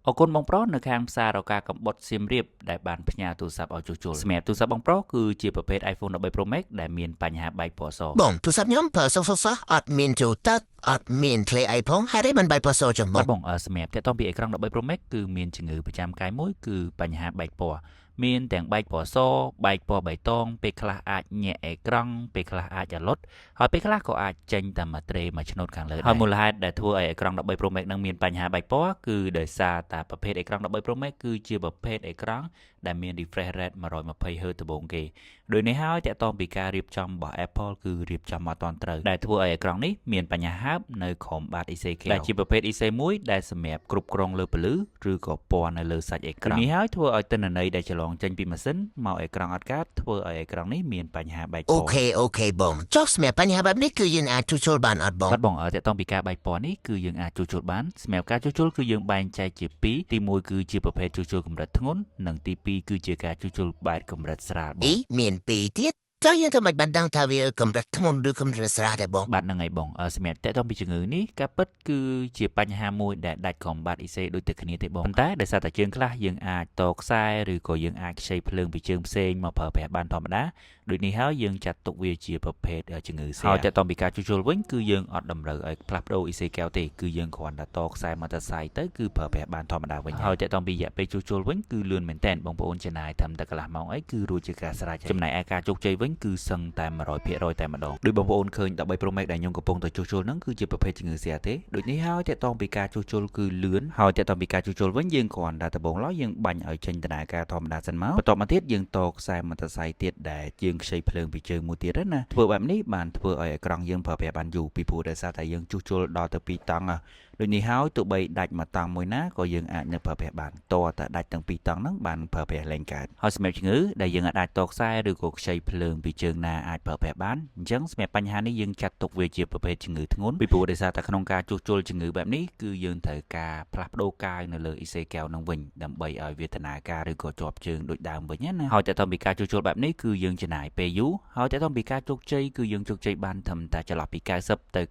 អរគុណបងប្រុសនៅខាងផ្សាររកាកំបុតសៀមរាបដែលបានផ្ញើទូរស័ព្ទឲ្យជួសជុលសម្រាប់ទូរស័ព្ទបងប្រុសគឺជាប្រភេទ iPhone 13 Pro Max ដែលមានបញ្ហាបែកពណ៌សបងទូរស័ព្ទខ្ញុំប្រើសុសអត់មានចូលទឹកអត់មានក្លេអីផងហើយមិនបែកពណ៌សចំបងបងសម្រាប់តកតងពីអេក្រង់13 Pro Max គឺមានជំងឺប្រចាំកាយមួយគឺបញ្ហាបែកពណ៌មានទាំងបែកពណ៌សបែកពណ៌បៃតងពេលខ្លះអាចញាក់អេក្រង់ពេលខ្លះអាចអាលុតហើយពេលខ្លះក៏អាចចេញតែមួយត្រេមួយឆ្នូតខាងលើហើយមូលហេតុដែលធ្វើឲ្យអេក្រង់13 Pro Max នឹងមានបញ្ហាបែកពណ៌គឺដោយសារតែប្រភេទអេក្រង់13 Pro Max គឺជាប្រភេទអេក្រង់ដែលមាន refresh rate 120Hz ដំបូងគេដោយនេះហើយតកតងពីការរៀបចំរបស់ Apple គឺរៀបចំមកតាន់ត្រូវដែលធ្វើឲ្យអេក្រង់នេះមានបញ្ហាហើបនៅក្រោមបាត ECK ដែលជាប្រភេទ EC មួយដែលសម្រាប់គ្រប់គ្រងលើពន្លឺឬក៏ពណ៌នៅលើសាច់អេក្រង់នេះហើយធ្វើឲ្យទិន្នន័យដែលច្រឡងចេញពីម៉ាស៊ីនមកអេក្រង់អត់កើតធ្វើឲ្យអេក្រង់នេះមានបញ្ហាបែកពណ៌អូខេបងចុះសម្រាប់បញ្ហាបែបនេះគឺយើងអាចជួសជុលបានអត់បងបាទបងតកតងពីការបែកពណ៌នេះគឺយើងអាចជួសជុលបានសម្រាប់ការជួសជុលគឺយើងបែងចែកជា2ទី1គឺជាប្រភេទជួសជុលកម្រិតធ្ងន់និងទី2គឺជាការជួសជុលបែបកម្រិតស្រាលបងមាន2ទៀតចុះយើងធ្វើមិនបានដឹងថាវាកម្រិតធ្ងន់ឬកម្រិតស្រាលដែរបងបាទហ្នឹងហើយបងសម្រាប់តកតងពីជំងឺនេះការពិតគឺជាបញ្ហាមួយដែលដាច់ក្រោមបាត EC ដូចតែគ្នាទេបងប៉ុន្តែដោយសារតែជើងខ្លះយើងអាចតខ្សែឬក៏យើងអាចខ្ចីភ្លើងពីជើងផ្សេងមកប្រើប្រាស់បានធម្មតាដូចនេះហើយយើងចាត់ទុកវាជាប្រភេទជំងឺសៀហើយតកតងពីការជួសជុលវិញគឺយើងអត់តម្រូវឲ្យផ្លាស់ប្ដូរ EC កែវទេគឺយើងគ្រាន់តែតខ្សែម៉ូតូស័យទៅគឺប្រើប្រាស់បានធម្មតាវិញហើយតកតងពីរយៈពេលជួសជុលវិញគឺលឿនមែនតើបងប្អូនចំណាយត្រឹមតែកន្លះម៉ោងអីគឺរួចជាការស្រេចចំណែកឯការជោគជ័យវិញគឺសឹងតែ100%តែម្ដងដោយបងប្អូនឃើញ13 Pro Max ដែលខ្ញុំកំពុងតែជួសជុលហ្នឹងគឺជាប្រភេទជំងឺសៀទេដូចនេះហើយតកតងពីការជួសជុលគឺលឿនហើយតកតងពីការជួសជុលវិញយើងគ្រាន់តែដំបងឡើយយើងបាញ់ឲ្យចេញដំណើរការធម្មតាសិនមកបន្ទាប់មកទៀតយើងតខ្សែម៉ូតូស័យទៀតដែលយើងខ្ចីភ្លើងពីជើងមួយទៀតណាធ្វើបែបនេះបានធ្វើឲ្យអេក្រង់យើងប្រើប្រាស់បានយូរពីព្រោះដោយសារតែយើងជួសជុលដល់ទៅ2តង់ដូចនេះហើយទោះបីដាច់មួយតង់មួយណាក៏យើងអាចនៅប្រើប្រាស់បានតតែដាច់ទាំង2តង់ហ្នឹងបានប្រើប្រាស់លែងកើតហើយសម្រាប់ជំងឺដែលយើងអាចតខ្សែឬក៏ខ្ចីភ្លើងពីជើងណាអាចប្រើប្រាស់បានអញ្ចឹងសម្រាប់បញ្ហានេះយើងចាត់ទុកវាជាប្រភេទជំងឺធ្ងន់ពីព្រោះដោយសារតែក្នុងការជួសជុលជំងឺបែបនេះគឺយើងត្រូវការផ្លាស់ប្ដូរកាវនៅលើ EC កែវហ្នឹងវិញដើម្បីឲ្យវាដំណើរការឬក៏ជាប់ជើងដូចដើមវិញណាហើយតើតើពីការជួសជុលបែបនេះគឺយើងចំណាយពេលយូរហើយតើតើពីការជោគជ័យគឺយើងជោគជ័យបានត្រឹមតែចន្លោះពី90ទៅ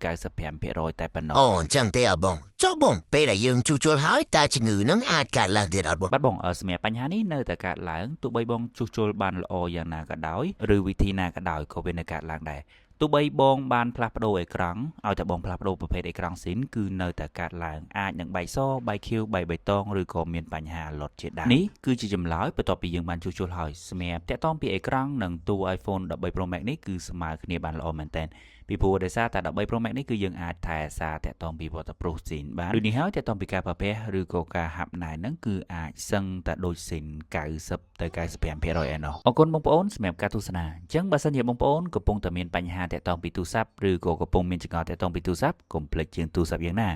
95%តែប៉ុណ្ណោះអញ្ចឹងទេបងចុះបងពេលដែលយើងជួសជុលហើយតើជំងឺនឹងអាចកើតឡើងទៀតអត់បងបាទបងសម្រាប់បញ្ហានេះនៅតែកើតឡើងទោះបីបងជួសជុលបានល្អយ៉ាងណាក៏ដោយឬវិធីណាក៏ដោយក៏វានៅកើតឡើងដែរទោះបីបងបានផ្លាស់ប្ដូរអេក្រង់ឲ្យតែបងផ្លាស់ប្ដូរប្រភេទអេក្រង់ស៊ីនគឺនៅតែកើតឡើងអាចនឹងបែកសបែកខៀវបែកបៃតងឬក៏មានបញ្ហាលុតជាដើមនេះគឺជាចម្លើយបន្ទាប់ពីយើងបានជួសជុលហើយសម្រាប់តាក់ទងពីអេក្រង់និងទូ iPhone 13 Pro Max នេះគឺស្មើគ្នាបានល្អមែនទែនពីព្រោះដោយសារតែ13 Pro Max នេះគឺយើងអាចថែសារតាក់ទងពី waterproof ស៊ីនបានដូចនេះហើយតាក់ទងពីការប្រើប្រាស់ឬក៏ការហាប់ណែហ្នឹងគឺអាចសឹងតែដូចស៊ីន90ទៅ95%ឯណោះអរគុណបងប្អូនសម្រាប់ការទស្សនាអញ្ចឹងបើសិនជាបងប្អូនកំពុងតែមានបញ្ហាតាក់ទងពីទូរស័ព្ទឬក៏កំពុងមានចង្អុលតាក់ទងពីទូរស័ព្ទកុំភ្លេចជាងទូរស័ព្ទយ៉ាងណា